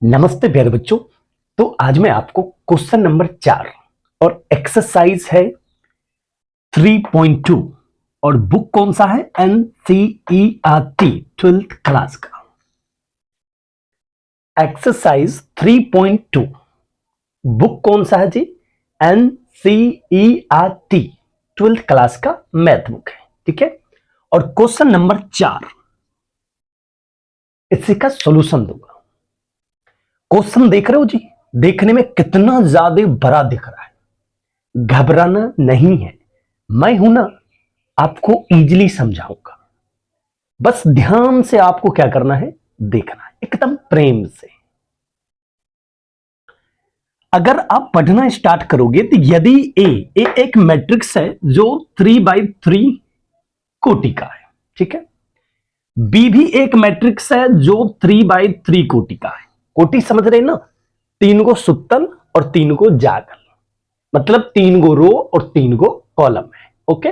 नमस्ते प्यारे बच्चों। तो आज मैं आपको क्वेश्चन नंबर 4 और एक्सरसाइज है 3.2 और बुक कौन सा है? NCERT 12th क्लास का एक्सरसाइज 3.2 बुक कौन सा है जी? NCERT 12th क्लास का मैथ बुक है, ठीक है। और क्वेश्चन नंबर 4 इसी का सॉल्यूशन दूंगा। क्वेश्चन देख रहे हो जी, देखने में कितना ज्यादा बड़ा दिख रहा है। घबराना नहीं है, मैं हूं ना, आपको इजीली समझाऊंगा। बस ध्यान से आपको क्या करना है, देखना है एकदम प्रेम से। अगर आप पढ़ना स्टार्ट करोगे तो यदि ए एक मैट्रिक्स है जो 3/3 कोटि का है, ठीक है। बी भी एक मैट्रिक्स है जो 3/3 कोटि का है। कोटि समझ रहे ना, 3 गो सुत्तल और 3 गो जागल, मतलब 3 गो रो और 3 गो कॉलम है, ओके।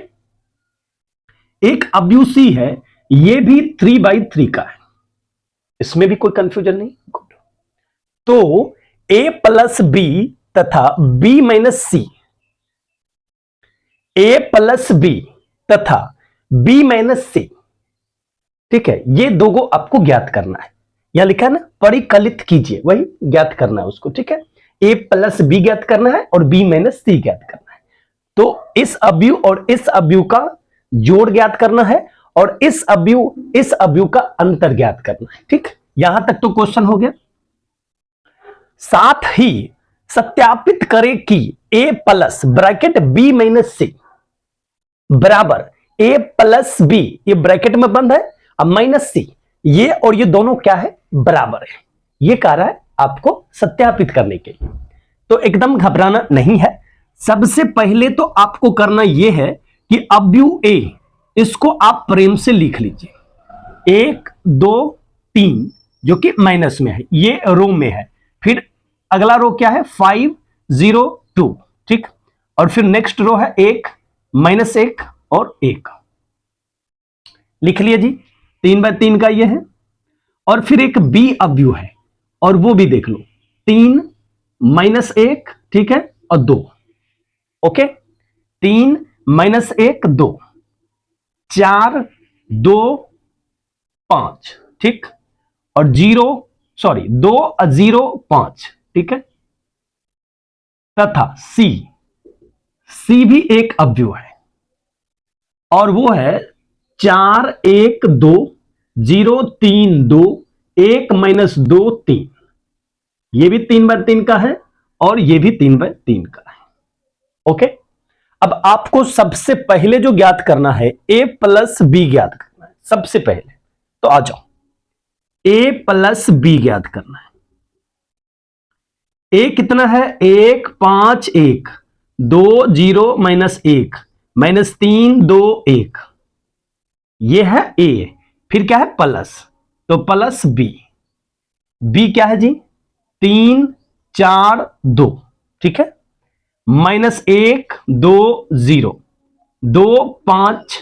एक अब्यूसी है, ये भी 3/3 का है, इसमें भी कोई कंफ्यूजन नहीं। गुड। तो ए प्लस बी तथा बी माइनस सी, ए प्लस बी तथा बी माइनस सी, ठीक है। ये दो गो आपको ज्ञात करना है। यहां लिखा है ना, परिकलित कीजिए, वही ज्ञात करना है उसको, ठीक है। ए प्लस बी ज्ञात करना है और बी माइनस सी ज्ञात करना है। तो इस अवयव और इस अवयव का जोड़ ज्ञात करना है और इस अवयव का अंतर ज्ञात करना है, ठीक। यहां तक तो क्वेश्चन हो गया। साथ ही सत्यापित करें कि ए प्लस ब्रैकेट बी माइनस सी बराबर ए प्लस बी, ये ब्रैकेट में बंद है, अब माइनस सी, ये और ये दोनों क्या है, बराबर है। ये कह रहा है आपको सत्यापित करने के लिए। तो एकदम घबराना नहीं है। सबसे पहले तो आपको करना यह है कि अवयव ए, इसको आप प्रेम से लिख लीजिए। 1 2 3 जो कि माइनस में है, ये रो में है। फिर अगला रो क्या है, 5 0 2, ठीक। और फिर नेक्स्ट रो है 1 -1 और 1, लिख लिया जी। 3/3 का ये है। और फिर एक बी अवयव है और वो भी देख लो, 3 -1, ठीक है, और 2, ओके। 3 -1 2, 4 2 5, ठीक। और 2 0 5, ठीक है। तथा सी भी एक अवयव है और वो है 4 1 2 0 3 2 1 -2 3, ये भी 3/3 का है और ये भी 3/3 का है, ओके। अब आपको सबसे पहले जो ज्ञात करना है, ए प्लस बी ज्ञात करना है सबसे पहले। तो आ जाओ, ए प्लस बी ज्ञात करना है। ए कितना है, 1 5 1 2 0 -1 -3 2 1, ये है ए। फिर क्या है, प्लस, तो प्लस बी। बी क्या है जी, 3 4 2, ठीक है। -1 2 0 2 5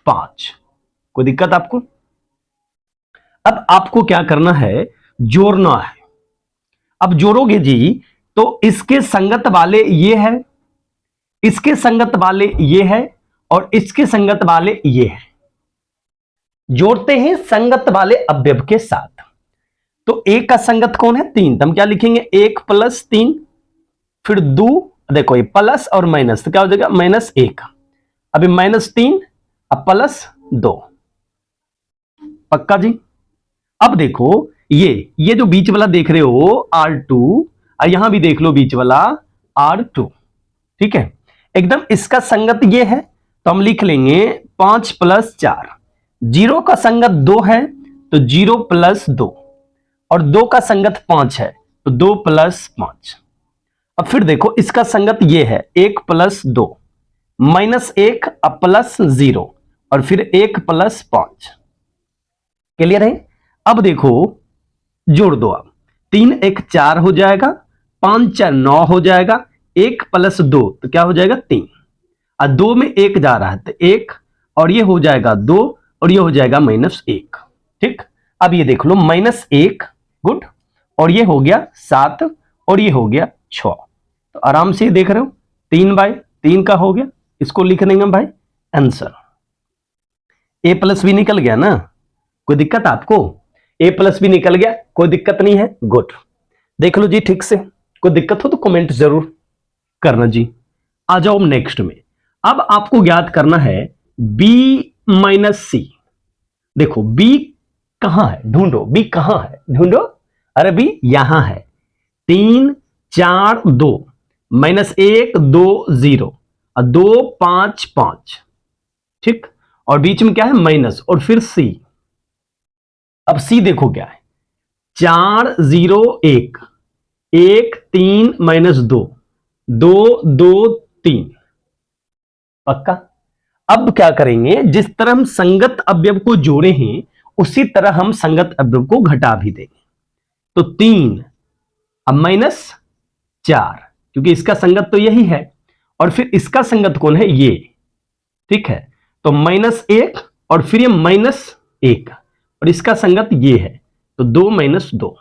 5, कोई दिक्कत आपको? अब आपको क्या करना है, जोड़ना है। अब जोड़ोगे जी तो इसके संगत वाले ये है, इसके संगत वाले ये है और इसके संगत वाले ये है। जोड़ते हैं संगत वाले अवयव के साथ। तो एक का संगत कौन है, 3, तो हम क्या लिखेंगे, 1 + 3, फिर 2, देखो ये प्लस और माइनस, तो क्या हो जाएगा, -1, अभी -3, अब +2, पक्का जी। अब देखो ये जो बीच वाला देख रहे हो R2, और यहां भी देख लो बीच वाला R2, ठीक है। एकदम इसका संगत ये है, तो हम लिख लेंगे 5 + 4। 0 का संगत 2 है तो 0 + 2, और 2 का संगत 5 है तो 2 + 5। अब फिर देखो इसका संगत ये है, 1 + 2 -1 अब +0 और फिर 1 + 5, क्लियर है। अब देखो जोड़ दो, आप 3 1 4 हो जाएगा, 5 4 9 हो जाएगा, 1 + 2 तो क्या हो जाएगा, 3, और 2 में 1 जा रहा है तो 1, और ये हो जाएगा 2 और ये हो जाएगा -1, ठीक। अब ये देख लो -1, गुड, और ये हो गया 7 और ये हो गया 6। तो आराम से देख रहे हो 3/3 का हो गया, इसको लिख देंगे भाई आंसर। ए प्लस बी निकल गया ना, कोई दिक्कत आपको? ए प्लस बी निकल गया, कोई दिक्कत नहीं है, गुड। देख लो जी ठीक से, कोई दिक्कत हो तो कमेंट जरूर करना जी। आ जाओ नेक्स्ट में। अब आपको ज्ञात करना है b माइनस सी। देखो b कहां है, ढूंढो b कहां है, ढूंढो। अरे b यहां है, 3 4 2 -1 2 0 और 2 5 5, ठीक। और बीच में क्या है माइनस, और फिर सी। अब सी देखो क्या है, 4 0 1 1 3 -2 2 2 3, पक्का। अब क्या करेंगे, जिस तरह हम संगत अवयव को जोड़े हैं उसी तरह हम संगत अवयव को घटा भी देंगे। तो 3 अब -4, क्योंकि इसका संगत तो यही है, और फिर इसका संगत कौन है, ये, ठीक है। तो -1 और फिर ये -1 और इसका संगत ये है, तो 2 -2।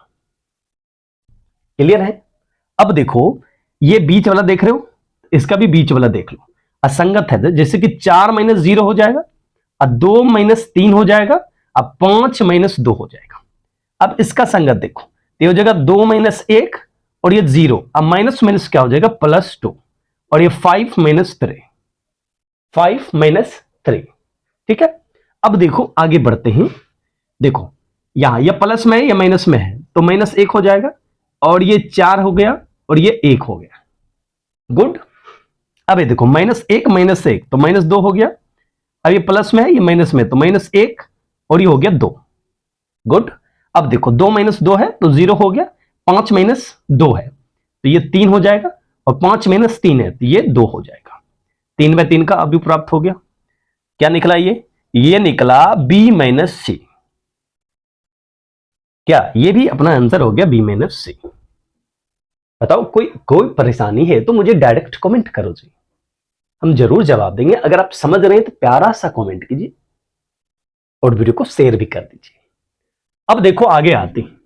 क्लियर है? अब देखो ये बीच वाला देख रहे हो, इसका भी बीच वाला देख लो, असंगत है। जैसे कि 4 -0 हो जाएगा, और 2 -3 हो जाएगा, अब 5 -2 हो जाएगा। अब इसका संगत देखो, तो ये हो जाएगा 2 -1 और ये 0, अब माइनस माइनस क्या हो जाएगा +2, और ये 5 -3, 5 -3, ठीक है। अब देखो आगे बढ़ते हैं। देखो यहां ये प्लस में है या माइनस में है, तो -1 हो जाएगा, और ये 4 हो गया और ये 1 हो गया, गुड। अब ये देखो -1 -1 तो -2 हो गया। अब ये प्लस में है, ये माइनस में, तो -1 और ये हो गया 2, गुड। अब देखो 2 -2 है तो 0 हो गया, 5 -2 है तो ये 3 हो जाएगा, और 5 -3 है तो ये 2 हो जाएगा। 3/3 का अवयव प्राप्त हो गया। क्या निकला, ये निकला b माइनस सी। क्या ये भी अपना आंसर हो गया b माइनस सी? बताओ, कोई परेशानी है तो मुझे डायरेक्ट कमेंट करो जी, हम जरूर जवाब देंगे। अगर आप समझ रहे हैं तो प्यारा सा कमेंट कीजिए और वीडियो को शेयर भी कर दीजिए। अब देखो आगे आते हैं।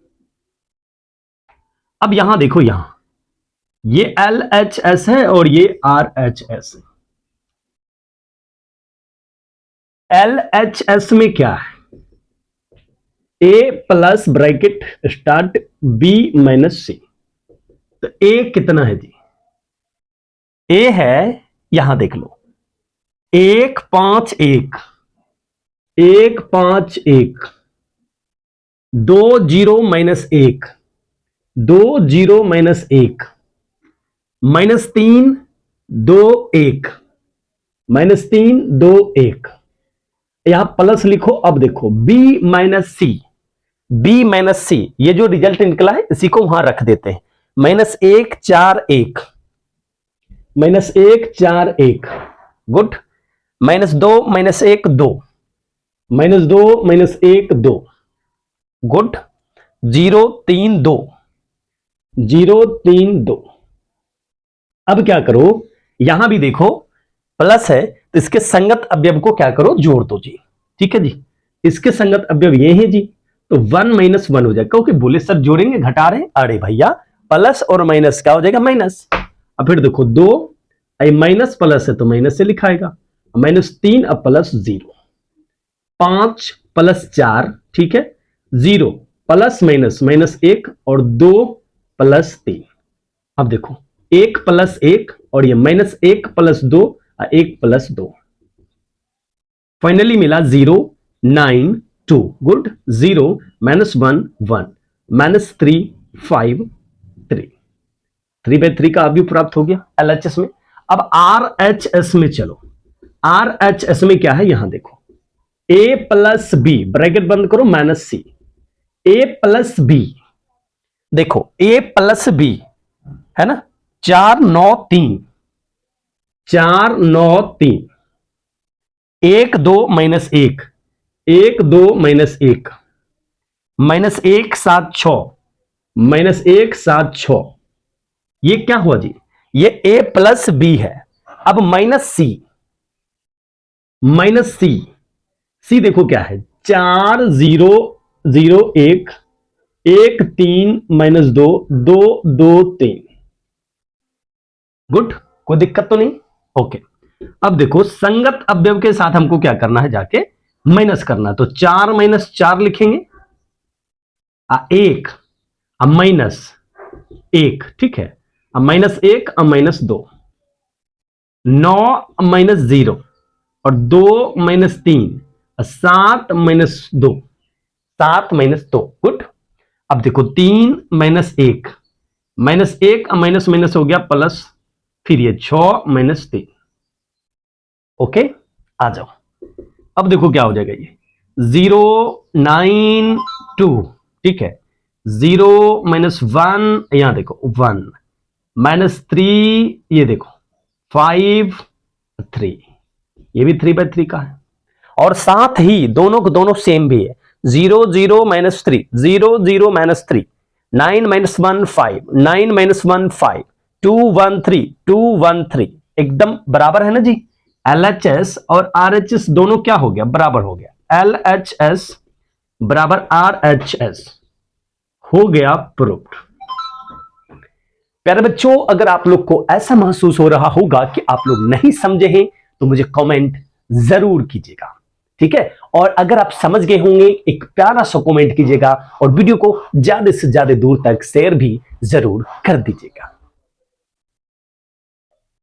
अब यहां देखो, यहां ये LHS है और ये RHS है। LHS में क्या है, A plus bracket start B minus C. तो A कितना है जी, A है, यहां देख लो 1 5 1 1 5 1 2 0 -1 2 0 -1 -3 2 1 -3 2 1, यहां प्लस लिखो। अब देखो b माइनस सी, ये जो रिजल्ट निकला है इसी को वहां रख देते हैं। -1 4 1 -1 4 1, गुड। -2 -1 2 -2 -1 2, गुड। 0 3 2 0 3 2। अब क्या करो, यहां भी देखो प्लस है तो इसके संगत अवयव को क्या करो, जोड़ दो जी, ठीक है जी। इसके संगत अवयव ये है जी, तो 1 - 1 हो जाएगा, क्योंकि बोले सर जोड़ेंगे घटा रहे हैं, अरे भैया प्लस और माइनस क्या हो जाएगा, माइनस। अब फिर देखो 2 माइनस प्लस है तो माइनस से लिखाएगा, -3 अब +0, 5 + 4, ठीक है, 0 प्लस माइनस -1 और 2 + 3। अब देखो 1 + 1 और ये -1 + 2 और 1 + 2, फाइनली मिला 0 9 2, गुड। 0 -1 1 -3 5 3, 3/3 का अवयव प्राप्त हो गया LHS में। अब RHS में चलो, RHS में क्या है, यहां देखो A + B, ब्रैकेट बंद करो, -C, A + B, देखो A + B है ना, 4 9 3 4 9 3, 1 2 -1 1 2 -1 -1 7 6 -1 7 6, ये क्या हुआ जी, ये A + B है। अब -C, -C देखो क्या है, 4 0 0 1 1 3 माइनस 2 2 2 3। गुड, कोई दिक्कत तो नहीं? ओके। अब देखो संगत अवयव के साथ हमको क्या करना है, जाके माइनस करना है। तो 4 माइनस 4 लिखेंगे, 1 अब माइनस 1, ठीक है। अब माइनस 1 अब माइनस 2, 9 माइनस 0 और 2 माइनस 3, 7 माइनस 2, 7 माइनस 2। गुड। अब देखो 3 माइनस 1, माइनस 1 अब माइनस माइनस हो गया प्लस, फिर ये 6 माइनस 3। ओके, आ जाओ। अब देखो क्या हो जाएगा, ये 0 9 2, ठीक है। 0 माइनस 1, यहां देखो 1 माइनस 3, ये देखो 5 3, ये भी 3/3 का है। और साथ ही दोनों को दोनों सेम भी है। 0 0 माइनस 3, 0 0 माइनस 3, 9 माइनस 1 5, 9 माइनस 1 5, 2 1 3, 2 1 3, एकदम बराबर है ना जी। LHS और RHS दोनों क्या हो गया, बराबर हो गया। LHS बराबर RHS हो गया प्रूव्ड। प्यारे बच्चों, अगर आप लोग को ऐसा महसूस हो रहा होगा कि आप लोग नहीं समझे हैं तो मुझे कमेंट जरूर कीजिएगा, ठीक है। और अगर आप समझ गए होंगे एक प्यारा सा कमेंट कीजिएगा और वीडियो को ज्यादा से ज्यादा दूर तक शेयर भी जरूर कर दीजिएगा।